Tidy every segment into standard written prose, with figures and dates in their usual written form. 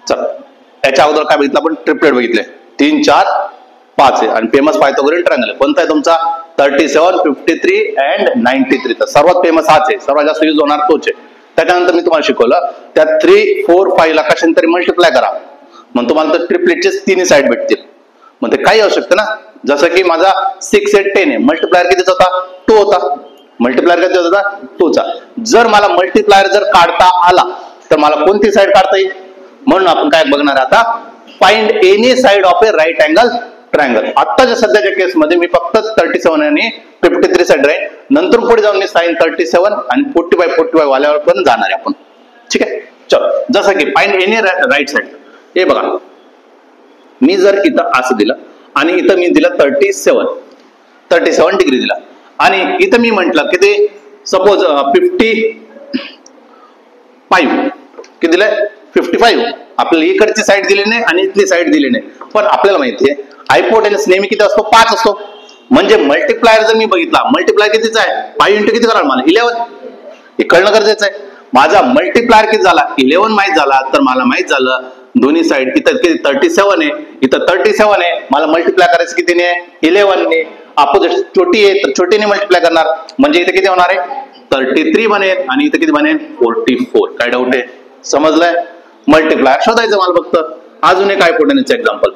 चल याच्या अगोदर काय बघितलं आपण? ट्रिपलेट बघितले, 3 4 5 आहे आणि फेमस पायथागोरियन ट्रायंगल कोणता आहे तुमचा? 37 53 अँड 93. तर सर्वात फेमस हाच आहे, सर्वात जास्त यूज होणार तोच आहे. त्याच्यानंतर मी तुम्हाला शिकवलं त्या 3 4 5 ला कशाने तरी मल्टिप्लाय करा, मग तुम्हाला तर ट्रिपलेटचे तिन्ही साईड भेटतील. मग ते काही असू शकतं ना, जसं की माझा 6 8 10 आहे, मल्टिप्लायर कितीचा होता? 2 होता. मल्टिप्लायर किती होता? 2 चा. जर मला मल्टिप्लायर जर काढता आला तर मला कोणती साईड काढता येईल? म्हणून आपण काय बघणार आता? Find any side of a right angle triangle. आत्ताच्या सध्याच्या केसमध्ये मी फक्त 37 आणि 53 साईड राहील, नंतर पुढे जाऊन मी साइन 37 आणि 40/45 वाल्यावर पण जाणार आहे आपण. ठीक आहे, चल. जसं की फाइंड एनी राईट साइड. हे बघा, मी जर इथं असं दिलं आणि इथं मी दिलं 37 डिग्री दिला आणि इथं मी म्हटलं की ते सपोज 55 किती दिलंय? 55. आपल्याला इकडची साईड दिली नाही आणि इथली साईड दिली नाही, पण आपल्याला माहितीये हायपोटेनस नेहमी किती असतो? 5 असतो. म्हणजे मल्टिप्लायर जर मी बघितला, मल्टिप्लायर कितीचा आहे? 5 इंटू किती कराल मला? 11. हे कळणं गरजेचं आहे. माझा मल्टिप्लायर किती झाला? 11 माहित झाला तर मला माहित झालं दोन्ही साईड इथं किती? 37 आहे, इथं 37 आहे. मला मल्टिप्लाय करायचं कितीने? 11 ने. अपोजिट छोटी आहे तर छोटीने मल्टिप्लाय करणार, म्हणजे इथे किती होणार आहे? 33 बनेल आणि इथे किती बनेल? 44. काय डाऊट आहे? समजलंय? मल्टिप्लायर शोधायचं मला फक्त. अजून एक हायपोटेनसचं एक्झाम्पल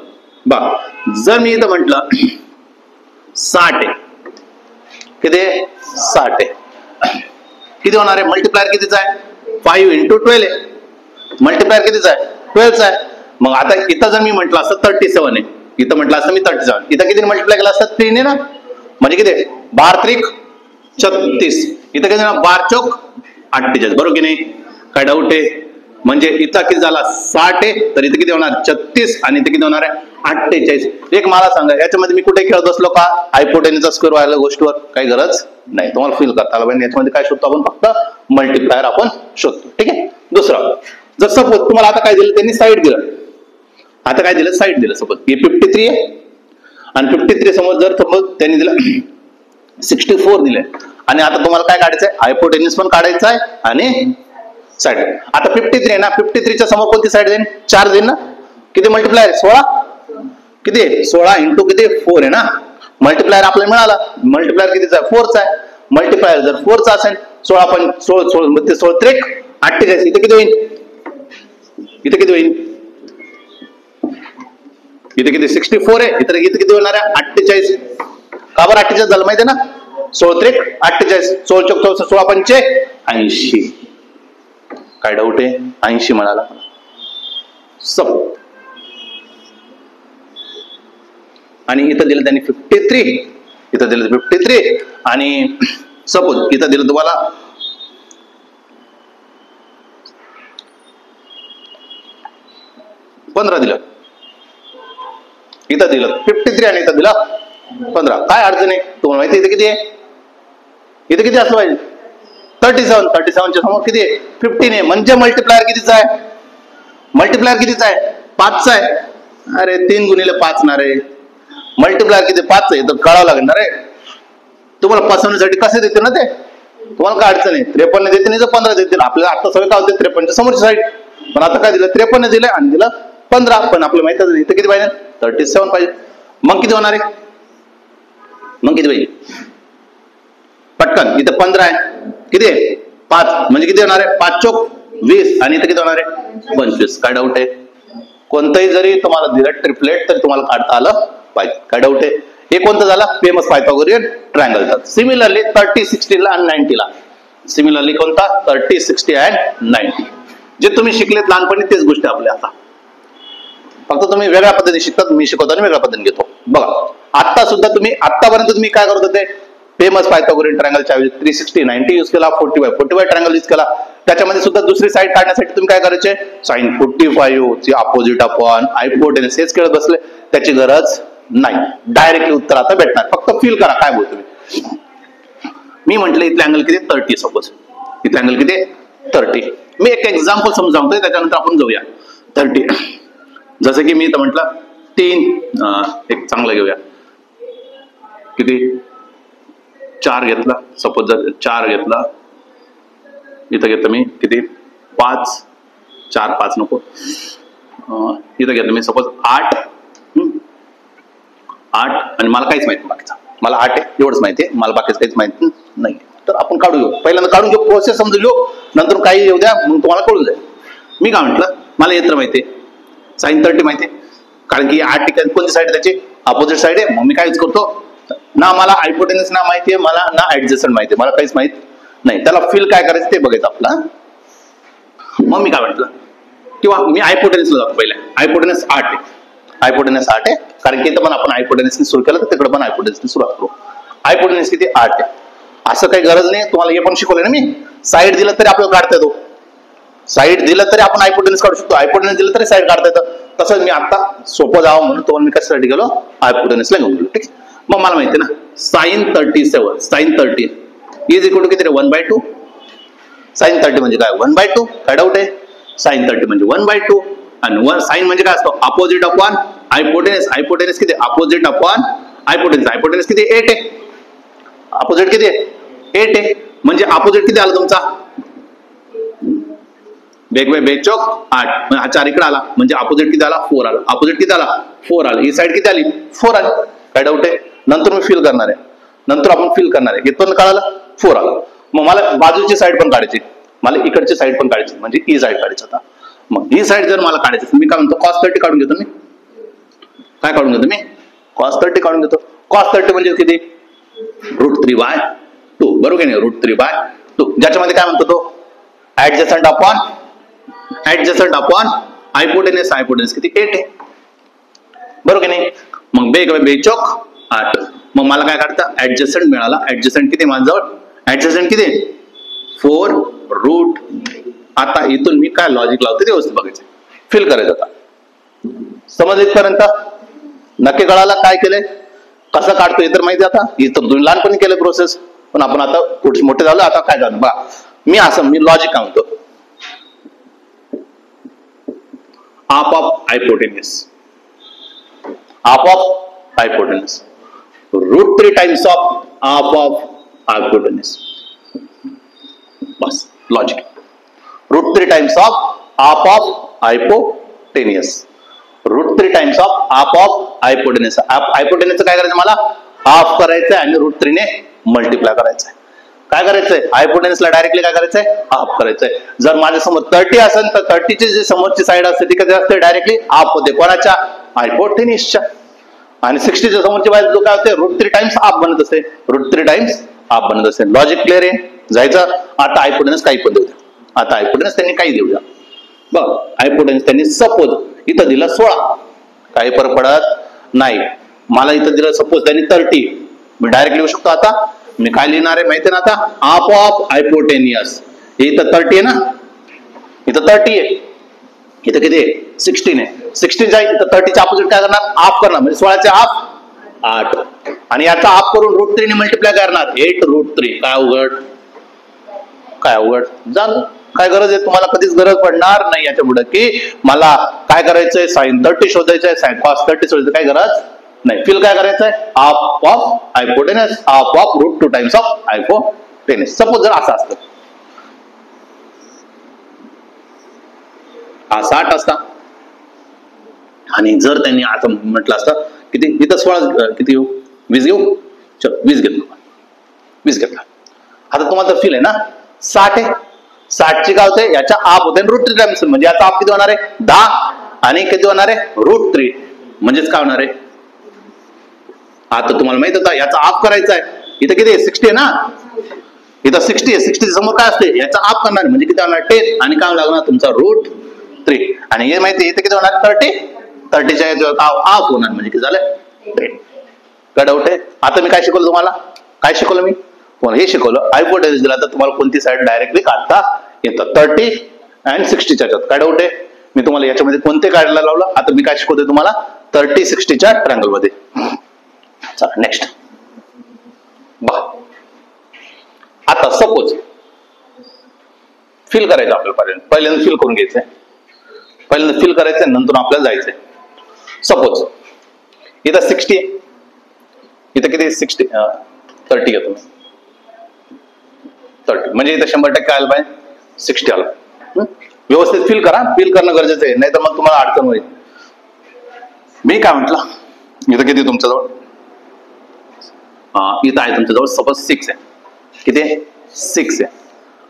बघ. जर मी इथं म्हटलं 60 आहे, किती? 60 आहे. किती होणार आहे? मल्टिप्लायर कितीचा आहे? 5 इंटू 12 आहे. मल्टिप्लायर कितीचा आहे? 12 चा आहे. मग आता इथं जर मी म्हटलं असं 37 आहे, इथं म्हटलं असं मी 37, इथं किती मल्टिप्लाय केलं असतं? 3 आहे ना, म्हणजे किती? 12 त्रिक 36. इथं किती? 12 चौक 48. बरोबर की नाही? काय डाऊट आहे? म्हणजे इथं किती झाला? 60 आहे, तर इथे किती होणार? 36 आणि इथे किती होणार आहे? 48. एक मला सांगा, याच्यामध्ये मी कुठे खेळत बसलो का? हायपोटेनसचा स्क्वेअर व्हायला गोष्टीवर काही गरज नाही. तुम्हाला फील करता आलं पाहिजे. याच्यामध्ये काय शोधतो आपण? फक्त मल्टिप्लायर आपण शोधतो. ठीक आहे. दुसरं, जर सपोज तुम्हाला आता काय दिलं? त्यांनी साईड दिलं. आता काय दिलं? साईड दिलं. सपोज हे 53 आहे आणि 53 समोर जर त्यांनी दिलं 64 दिले आणि आता तुम्हाला काय काढायचं आहे? हायपोटेनस पण काढायचं आहे आणि साईड. आता 53 आहे ना, 53 च्या समोर कोणती साईड देईन? 4 देईन ना. किती मल्टिप्लायर? 16. किती आहे? 16 इंटू किती? 4 आहे ना. मल्टिप्लायर आपल्याला मिळाला. मल्टिप्लायर कितीचा आहे? 4 चा आहे. मल्टिप्लायर जर 4 चा असेल, 16 पण 16 त्रिक 48. इथे किती होईल? इथे किती होईल? इथे किती? 64 आहे. इथे किती होणार आहे? 48. का बरं 48 झालं माहिती आहे ना? 16 त्रिक 48. 16 चौक 64, 16 पंचे 80. काय डाऊट आहे? 80 म्हणाला. सब आणि इथं दिलं त्यांनी 53, इथं दिलं 53 आणि सपोज इथं दिलं तुम्हाला 15 दिलं. इथं दिलं 53 आणि इथं दिलं 15. काय अडचण आहे? तुम्हाला माहिती इथे किती आहे? इथे किती असलं पाहिजे? 37. 37 च्या समोर किती आहे? 15 आहे. म्हणजे मल्टिप्लायर कितीचा आहे? मल्टिप्लायर कितीचा आहे? 5 चा आहे. अरे 3 गुणिले 5 ना रे. मल्टिप्लायर किती? 5 आहे. तर कळावं लागणार आहे. तुम्हाला फसवण्यासाठी कसे देते ना ते? तुम्हाला काय अडचण आहे? 53 देते नाही तर 15 देते. आपल्याला आता सगळं काय होते? 53 च्या समोरची साईड. पण आता काय दिलं? 53 दिलं आणि दिलं 15. पण आपल्याला माहिती आहे इथं किती पाहिजे? 37 पाहिजे. मग किती होणार आहे? मग किती पाहिजे? पटकन इथं 15 आहे. किती आहे? 5 म्हणजे किती होणार आहे? 5 चौक 20 आणि इथं किती होणार आहे? 25. काय डाऊट आहे? कोणतंही जरी तुम्हाला दिलं ट्रिपलेट तर तुम्हाला काढता आलं पाहिजे. काय डाऊट आहे? हे कोणतं झालं? Famous Pythagorean triangle. सिमिलरली 30 60 ला आणि 90 ला. सिमिलरली कोणता? 30 60 अँड 90. जे तुम्ही शिकलेत लहानपणी तेच गोष्टी आपल्या आता, फक्त तुम्ही वेगळ्या पद्धतीने शिकतात, मी शिकवतो आणि वेगळ्या पद्धतीने घेतो. बघा, आता सुद्धा तुम्ही आतापर्यंत तुम्ही काय करत होते? फेमस पायथागोरियन ट्रायंगलच्या 360 90 यूज केला, 45 ट्रायंगल यूज केला. त्याच्यामध्ये सुद्धा दुसरी साईड काढण्यासाठी तुम्ही काय करायचे? साइन 45 ची अपोजिट अपॉन हायपोटेनस हेच खेळत बसले. त्याची गरज नाही. डायरेक्टली उत्तर आता भेटणार. फक्त फील करा काय बोलतो मी. मी म्हटलं इथले अँगल किती? 30. सपोज इथले अँगल किती? 30. मी एक एक्झाम्पल समजावतोय, त्याच्यानंतर आपण जाऊया. 30 जसं की मी इथं म्हटलं 3, एक चांगलं घेऊया. किती? 4 घेतला. सपोज जर 4 घेतला, इथं घेतलं मी किती? 5 4 5 नको इथं घेतो मी सपोज 8 आणि मला काहीच माहिती बाकीचा, मला 8 आहे एवढंच माहिती आहे, मला बाकीच काहीच माहिती नाही. तर आपण काढू घेऊ, पहिल्यांदा काढून घेऊ, प्रोसेस समजू घेऊ, नंतर काही येऊ द्या, मग तुम्हाला कळून जाईल. मी काय म्हटलं, मला येतं माहिती आहे, sin 30 माहिती आहे, कारण की 8 ठिकाणी कोणती साईड त्याची अपोजिट साईड आहे. मग मी काहीच करतो ना, मला हायपोटेनस ना माहिती आहे, मला ना ऍडजस्टंट माहिती आहे, मला काहीच माहित नाही. त्याला फिल काय करायचं ते बघायचं आपला. मग मी काय म्हटलं, किंवा मी हायपोटेनसला जातो पहिले. हायपोटेनस 8 आहे, हायपोटेनस 8 आहे, कारण की इथं पण आपण हायपोटेनसने सुरू केलं तर तिकडे पण हायपोटेनसने सुरुवात करू. हायपोटेनस किती 8 आहे. असं काही गरज नाही, तुम्हाला हे पण शिकवलं ना मी, साईड दिलं तरी आपल्याला काढता येतो, साईड दिलं तरी आपण हायपोटेनस काढू शकतो, हायपोटेनस दिलं तरी साईड काढता येतं. तसंच मी आता सोपं जावं म्हणून तुम्हाला मी कशासाठी गेलो, हायपोटेनसला घेऊन गेलो. ठीक. मग मला माहिती आहे ना, sin 37 sin 30 is equal to किती रे 1/2. sin 30 म्हणजे काय 1/2, काय डाऊट आहे. sin 30 म्हणजे 1/2 आणि sin म्हणजे काय असतो, अपोजिट अपॉन हायपोटेनस. हायपोटेनस किती, अपोजिट अपॉन हायपोटेनस. हायपोटेनस किती 8 आहे, अपोजिट किती आहे 8 आहे, म्हणजे अपोजिट किती आला तुमचा, बेचोक 8, हा 4 इकडे आला, म्हणजे अपोजिट किती आला 4 आला. अपोजिट किती आला 4 आला, ही साईड किती आली 4 आली, काय डाऊट आहे. नंतर मी फिल करणार आहे, नंतर आपण फिल करणार आहे, इथून कळालं 4 आला. मग मला बाजूची साईड पण काढायची, मला इकडची साईड पण काढायची, म्हणजे ही साईड काढायची. आता मग ही साईड जर मला काढायची, मी काय म्हणतो cos 30 काढून घेतो. मी काय काढून घेतो, मी cos 30 काढून घेतो. cos 30 म्हणजे किती √3/2, बरोबर नाही, √3/2, ज्याच्यामध्ये काय म्हणतो तो ऍडजस्टंट अपॉन हायपोटेनस. हायपोटेनस किती 8 आहे, बरोबर नाही. मग बेचोक 8. मग मला काय काढतं, ऍडजस्टंट मिळाला. ऍडजस्टंट किती माझ्याजवळ, ऍडजस्टंट किती 4 आता इथून मी काय लॉजिक लावते ते व्यवस्थित बघायचं, फिल करायचं. आता समज इथपर्यंत नक्की कळाला काय केलंय, कसं काढतोय तर माहिती. आता इथं तुम्ही लहानपणी केलं प्रोसेस, पण आपण आता पुढचे मोठे झालो, आता काय झालं बघा. मी लॉजिक काय म्हणतो, half of hypotenuse, √3 times of half of hypotenuse. Bus logic, √3 times of half of hypotenuse, √3 times of half of hypotenuse. Hypotenuse काय करायचं, मला हाफ करायचंय आणि √3 ने मल्टिप्लाय करायचंय. काय करायचंय, हायपोटेनसला डायरेक्टली काय करायचंय, हाफ करायचंय. जर माझ्या समोर 30 असेल तर 30 ची जी समोरची साईड असते ती कधी असते, डायरेक्टली हाफ होते, कोणाच्या, हायपोटेनसच्या. आणि 60 च्या समोरची बाजू काय होते, √3 टाइम्स हाफ बनत असते, √3 टाइम्स हाफ बनत असते. लॉजिक क्लिअर आहे, जायचं. आता हायपोटेनस काही पण देऊ द्या, आता हायपोटेनस त्यांनी काही देऊ द्या. बघ हायपोटेनस त्यांनी सपोज इथं दिलं 16, काही फरक पडत नाही. मला इथं दिलं सपोज त्यांनी 30, मी डायरेक्ट लिहू शकतो. आता मी काय लिहिणार आहे माहिती आहे ना, आता हाफ ऑफ हायपोटेनियस. इथं 30 आहे ना, इथं 30 आहे, इथं किती आहे 16 आहे. 16 च्या इथं 30 च्या अपोजिट काय करणार, हाफ करणार, म्हणजे 16 चे हाफ 8, आणि याचा हाफ करून √3 ने मल्टिप्लाय करणार 8√3. काय अवघड झालं, काय गरज आहे, तुम्हाला कधीच गरज पडणार नाही याच्या पुढे की मला काय करायचंय, sin 30 शोधायचंय, cos 30 शोधायचं, काय गरज नाही. फिल काय करायचंय, half of hypotenuse, half of √2 times of hypotenuse. Suppose जर असं असतं, हा 60 असता, आणि जर त्यांनी आता म्हटलं असतं किती, इथं 16 किती घेऊ, 20 घेऊ, चल 20 घेतला. आता तुम्हाला तर फील आहे ना, 60 आहे, 60 ची काय होते, याच्या हाफ होते √3 टाइम्स, म्हणजे याचा हाफ किती होणार आहे 10, आणि किती होणार आहे √3, म्हणजेच काय होणार आहे. आता तुम्हाला माहित होता याचा हाफ करायचा आहे, इथं किती आहे 60 आहे ना, इथं 60 आहे, 60 समोर काय असते, याचा हाफ करणार, म्हणजे किती होणार 10, आणि काय लागणार तुमचा √3, आणि हे माहिती इथे किती होणार 30 च्या हाफ होणार, म्हणजे किती झालं 10. काय डाऊट आहे. आता मी काय शिकवलं तुम्हाला, काय शिकवलं मी, हे शिकवलं हायपोटेनस दिला तर तुम्हाला कोणती साईड डायरेक्टली काढता येतं, 30 आणि 60 च्या. काय डाऊट आहे, मी तुम्हाला याच्यामध्ये कोणते काढायला लावलं. आता मी काय शिकवतोय तुम्हाला 30-60 च्या ट्रायंगल मध्ये. चला नेक्स्ट बघा. आता सपोज फिल करायचं आपल्याला, पहिल्यांदा फिल करून घ्यायचंय, पहिल्यांदा फिल करायचंय, नंतर आपल्याला जायचंय. सपोज इथं 60 आहे, इथं किती 60 30 घेतो, 30 म्हणजे इथं 100% आलं पाहिजे 60 आलं. व्यवस्थित फील करणं गरजेचं आहे, नाही तर मग तुम्हाला अडचण होईल. मी काय म्हटलं, इथं किती तुमच्याजवळ, इथं आहे तुमच्याजवळ सपोज 6 आहे. किती आहे? 6 आहे.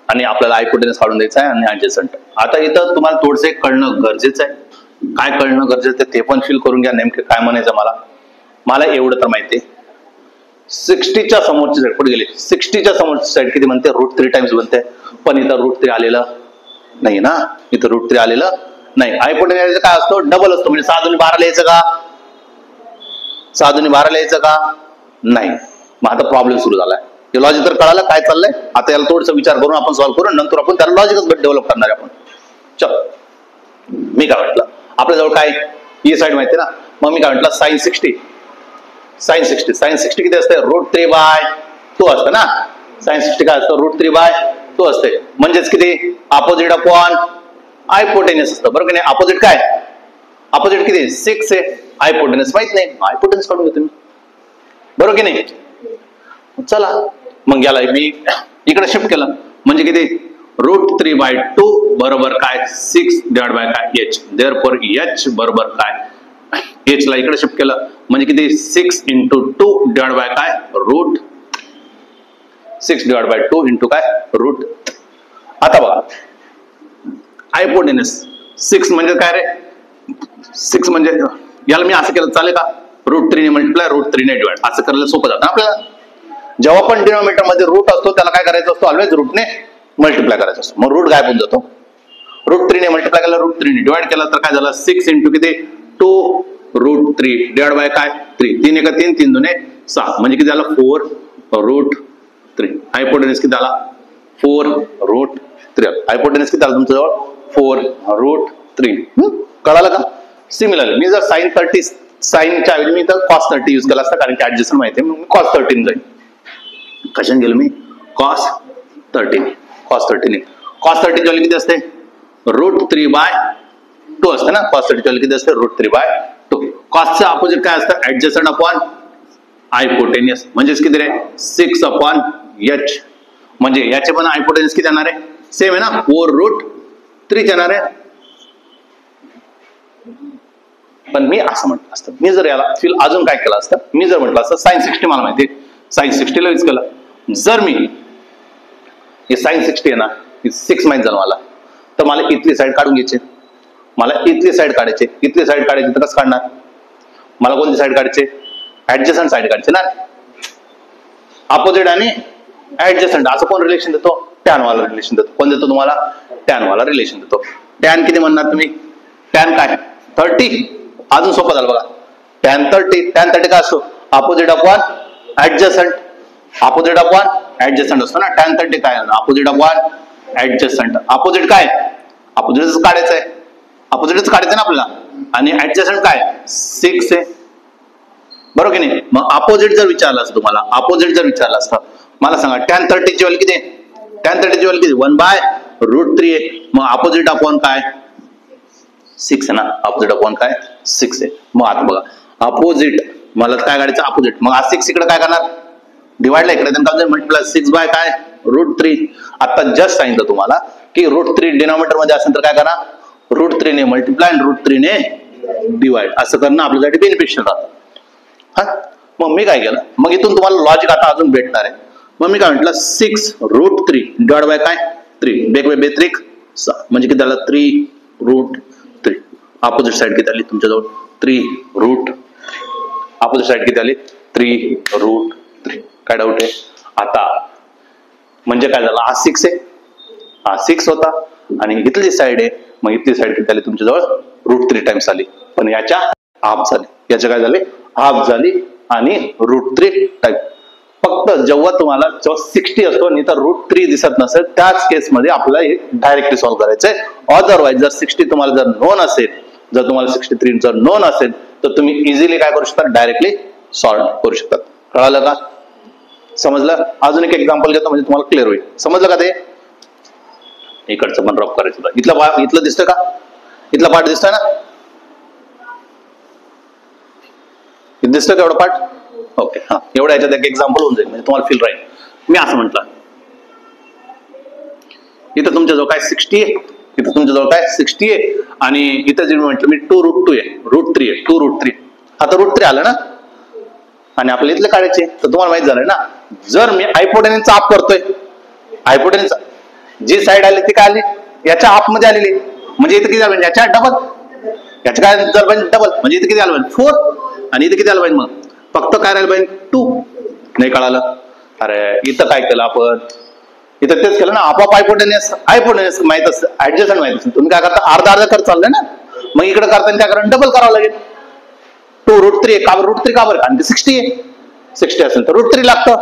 आणि आपल्याला हायपोटेनस काढून द्यायचं आहे आणि ऍडजसंट. आता इथं तुम्हाला थोडंसं कळणं गरजेचं आहे. काय कळणं गरजेचं आहे ते पण फील करून घ्या. नेमके काय म्हणायचं मला एवढं तर माहिती आहे, 60च्या समोरची साईड कुठे गेली, 60च्या समोरची साईड किती म्हणते, √3 टाइम्स बनते. पण इथं √3 आलेलं नाही ना, इथं √3 आलेलं नाही. हायपोटेनस काय असतो, डबल असतो. म्हणजे 6 दुनी 12 लिहायचं का, 6 दुनी 12 लिहायचं का, नाही. मग आता प्रॉब्लेम सुरू झालाय. हे लॉजिक तर कळालं काय चाललंय. आता याला थोडंसं विचार करून आपण सॉल्व्ह करू, नंतर आपण त्याला लॉजिकच डेव्हलप करणार आहे आपण. चल, मी काय म्हटलं, आपल्याजवळ काय ही साईड माहिती ना, मग मी काय म्हटलं sin 60 किती असते, √3/2 असतं ना. sin 60 काय असतं, √3/2 असते. म्हणजेच किती, अपोजिट अपॉन हायपोटेनस असतं, बरोबर की नाही. अपोजिट काय, अपोजिट किती 6 आहे, हायपोटेनस माहित नाही, हायपोटेनस काढून घेतो मी, बरोबर की नाही. चला मग याला मी इकडे शिफ्ट केलं, म्हणजे किती, √3/2 बरोबर काय 6 डिवाइड बाय काय h. देअरफॉर h बरोबर काय, h ला इकडे शिफ्ट केलं म्हणजे किती, 6 × 2 डिवाइड बाय काय √6 डिवाइड बाय 2 इंटू काय √. आता बघा हायपोटेनस 6 म्हणजे काय रे, 6 म्हणजे याला मी असं केलं चालेल का, √3 ने मल्टिप्लाय √3 ने डिवाइड, असं करायला सोपं जातं आपल्याला. जेव्हा पण डिनॉमिनेटर मध्ये रूट असतो त्याला काय करायचं असतो, ऑलवेज रूटने मल्टिप्लाय करायचं असतो. मग रूट गायब होऊन जातो. √3 ने मल्टिप्लाय केला, √3 ने डिवाइड केला तर काय झालं, 6 इंटू किती 2 √3 डिवाइड बाय काय 3. 3 एका 3, 3 दुने 6, म्हणजे किती झालं 4 √3. हायपोटेनस किती झाला 4 √3. हायपोटेनस किती झालं तुमच्याजवळ 4 √3. कळालं का. सिमिलरली मी जर साईनच्या ऐवजी मी तर cos30 यूज केला असता, कारण की ऍडजस्टमेंट माहिती आहे, मग cos13 जाईल. कशाने गेलो मी, cos13 cos13 व्हॅल्यू किती असते, √3/2 असते ना. cos30 व्हॅल्यू किती असते, √3/2. कॉसचं अपोजिट काय असतं, ऍडजस्टंट अपॉन हायपोटेनियस, म्हणजेच किती रे 6/h. म्हणजे याचे पण हायपोटेनियस किती येणार आहे, सेम आहे ना, 4√3 येणार आहे. पण मी असं म्हटलं असतं, मी जर याला फील अजून काय केलं असतं, मी जर म्हटलं असतं sin 60 मला माहिती आहे, sin 60 ला यूज केलं. जर मी हे sin 60 आहे ना, 6 माहित झालं मला, तर मला इथली साईड काढून घ्यायची, मला इथली साईड काढायची. इथली साईड काढायची तर कसं काढणार, मला कोणती साईड काढायची, ऍडजस्टंट साईड काढायची ना. अपोजिट आणि ऍडजस्टंट असं कोण रिलेशन देतो, टॅन वाला रिलेशन देतो. कोण देतो तुम्हाला, टॅन वाला रिलेशन देतो. टॅन किती म्हणणार तुम्ही, टॅन काय 30. अजून सोपं झालं बघा, टॅन 30 काय असतो, opposite upon adjacent. Opposite upon adjacent असतो ना. टॅन 30 काय, अपोजिट अपॉन ऍडजस्टंट. अपोजिट काय, अपोजिटच काढायचं आहे, अपोजिटच काढायचं ना आपल्याला. आणि ऍडजस्टंट काय 6 आहे, बरोबर की नाही. मग अपोजिट जर विचारलं असतं तुम्हाला, अपोजिट जर विचारलं असतं, मला सांगा टॅन 30 ची व्हॅल्यू किती आहे, टॅन 30 ची व्हॅल्यू किती 1/√3 आहे. मग अपोजिट अपॉन काय 6 आहे ना, अपोजिट अपॉन काय 6 आहे. मग आता बघा अपोजिट मला काय काढायचं, अपोजिट. मग 6 इकडे काय करणार, डिवाइडला इकडे मल्टिप्लाय 6 बाय काय √3. आता जस्ट सांगितलं तुम्हाला की √3 डिनॉमिनेटर मध्ये असेल तर काय करा, √3 ने मल्टिप्लाय आणि √3 ने डिवाइड, असं करणं आपल्यासाठी बेनिफिशियल राहतं. हा, मग मी काय केलं, मग इथून तुम्हाला लॉजिक आता अजून भेटणार आहे. मग मी काय म्हटलं 6√3 डिवाइड बाय काय 3, बेत्रिक 6, म्हणजे किती झालं 3√3. अपोजिट साइड किती आली तुमच्याजवळ 3√, अपोजिट साइड किती आली 3√3. काय डाऊट आहे आता, म्हणजे काय झालं, हा 6 आहे, हा 6 होता, आणि इथली साइड आहे, मग इथली साइड किती आली तुमच्याजवळ √3 टाइम्स आली. पण याच्या हाफ झाली, याच्या काय झाले हाफ झाली, आणि √3 टाइम. फक्त जेव्हा तुम्हाला 60 असतो आणि तर √3 दिसत नसेल, त्याच केसमध्ये आपल्याला हे डायरेक्टली सॉल्व्ह करायचंय. अदरवाईज जर 60 तुम्हाला जर नोन असेल, जर तुम्हाला 63 जर नोन असेल, तर तुम्ही इझिली काय करू शकता, डायरेक्टली सॉल्व्ह करू शकता. कळालं का, समजलं. अजून एक एक्झाम्पल घेतो म्हणजे तुम्हाला क्लिअर होईल. समजलं का ते, इकडचं पण रफ करायचं. इथलं दिसतंय का, इथला पार्ट दिसतोय ना, दिसतोय का एवढा पार्ट, ओके. हा, एवढ्या ह्याच्यात एक एक्झाम्पल होऊन जाईल, म्हणजे तुम्हाला फील राहील. मी असं म्हटलं, इथं तुमच्याजवळ काय 60 आहे, इथं तुमच्याजवळ काय 60 आहे आणि इथं जे म्हटलं मी 2√2 आहे, √3 आहे, 2√3. आता √3 आलं ना आणि आपल्या इथले काढायचे. तर तुम्हाला माहित झालंय ना, जर मी हायपोटेनसचा आप करतोय, हायपोटेनस जी साईड आली ती काय आली याच्या आप मध्ये आलेली, म्हणजे इथे किती आलं पाहिजे याच्या डबल, याच्या काय झालं पाहिजे डबल, म्हणजे इथे किती आलं पाहिजे 4 आणि इथे किती आलं पाहिजे, मग फक्त काय राहिलं पाहिजे 2. नाही कळालं? अरे इथं काय केलं आपण, इथं तेच केलं ना, आपोआप हायपोटेनस माहित असतं, ऍडजस्टमेंट माहित असतं. तुम्ही काय करता अर्धा अर्धा करत चाललंय ना, मग इकडे करताना काय करा डबल करावं लागेल. 2√3 का √3 का बरं, कारण की 60 आहे, 60 असेल तर √3 लागतं,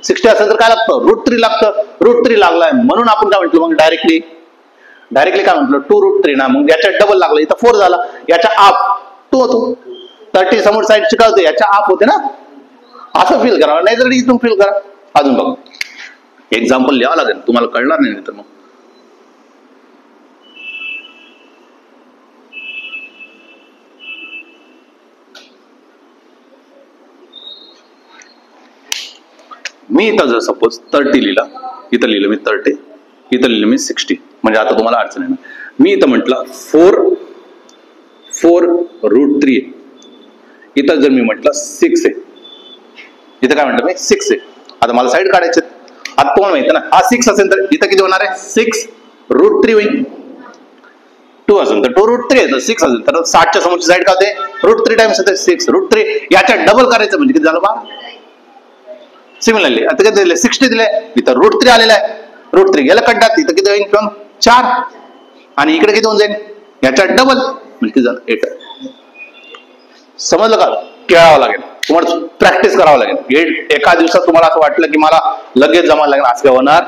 60 असेल तर काय लागतं √3 लागतं. √3 लागलाय म्हणून आपण काय म्हटलं मग डायरेक्टली काय म्हटलं 2√3 ना, मग याच्या डबल लागलं, इथं 4 झाला, याच्या आप 2 होतो. 30 समोर साईड शिकवते याच्या आप होते ना, असं फील करा, नाही तर इथून फील करा. अजून बघा एक्झाम्पल लिहावं लागेल, तुम्हाला कळणार नाही तर मग. मी इथं जर सपोज 30 लिहिला, इथं लिहिलं मी 30, इथं लिहिलं मी 60, म्हणजे आता तुम्हाला अडचण आहे ना. मी इथं म्हटलं 4√3 आहे, इथं जर मी म्हटलं 6 आहे, इथं काय म्हटलं मी 6 आहे. आता मला साईड काढायचे, आता तुम्हाला माहिती ना हा 6 असेल तर इथं किती होणार आहे 6√3 होईल. 2 असेल तर 2√3 आहे, 6 असेल तर 60च्या समोरची साईड का होते √3 टाइम्स होते 6√3, याच्या डबल करायचं म्हणजे किती झालं बा. सिमिलरली आता किती दिले 60 दिले, इथं √3 आलेला आहे, √3 गेलं खड्ड्यात, इथं किती होईल 4 आणि इकडे किती होऊन जाईल याच्या डबल म्हणजे किती झालं 8. समजलं का? खेळावं लागेल, तुम्हाला प्रॅक्टिस करावं लागेल. एका दिवसात तुम्हाला असं वाटलं की मला लगेच जमायला लागेल असं काय होणार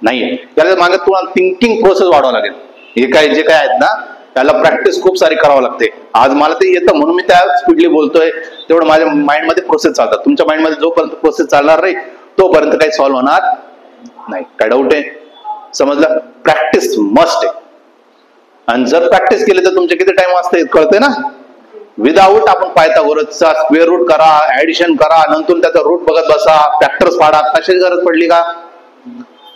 नाहीये. त्याला मागे तुम्हाला थिंकिंग प्रोसेस वाढवावं लागेल. हे काय जे काय आहेत ना त्याला प्रॅक्टिस खूप सारी करावं लागते. आज मला ते येतं म्हणून मी त्या स्पीडली बोलतोय, तेवढं माझ्या माइंडमध्ये प्रोसेस चालतात. तुमच्या माइंडमध्ये जोपर्यंत प्रोसेस चालणार नाही तोपर्यंत काही सॉल्व्ह होणार नाही. काय डाऊट आहे? समजलं? प्रॅक्टिस मस्ट आहे, आणि जर प्रॅक्टिस केली तर तुमचे किती टाइम वाजते कळते ना. विदाऊट आपण पायथागोरसचा स्क्वेअर रूट करा, ऍडिशन करा, नंतर त्याचा रूट बघत बसा, फॅक्टर्स पाडा, कशाची गरज पडली का?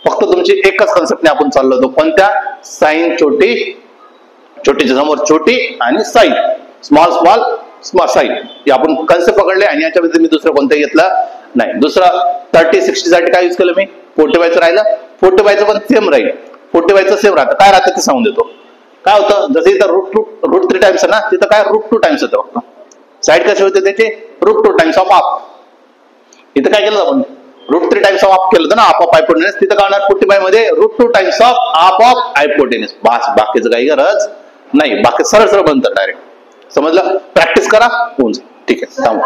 फक्त तुमची एकच कन्सेप्टने आपण चाललो होतो, कोणत्या? साईन छोटी, छोटीच्या समोर छोटी आणि साईन स्मॉल साईन, हे आपण कन्सेप्ट पकडले आणि याच्या व्यतिरिक्त मी दुसरं कोणतं घेतलं नाही. दुसरं 30-60 साठी काय यूज केलं मी 45 राहिलं, 45 पण सेम राहील, 45 सेम राहतं. काय राहतं ते सांगून देतो. काय होतं जसं इथं √3 टाइम्स ना, तिथं काय √2 टाइम्स होतं फक्त. साईड कसे होते त्याचे √2 टाइम्स ऑफ आप. इथं काय केलं आपण √3 टाइम्स ऑफ आप केलं होतं ना, आप ऑफ हायपोटेनस. तिथं काय होणार 45 मध्ये √2 टाइम्स ऑफ आप ऑफ हायपोटेनस. बस, बाकीचं काही गरज नाही, बाकी सरळ बनतं डायरेक्ट. समजलं? प्रॅक्टिस करा होऊन जाईल. ठीक आहे, थांबा.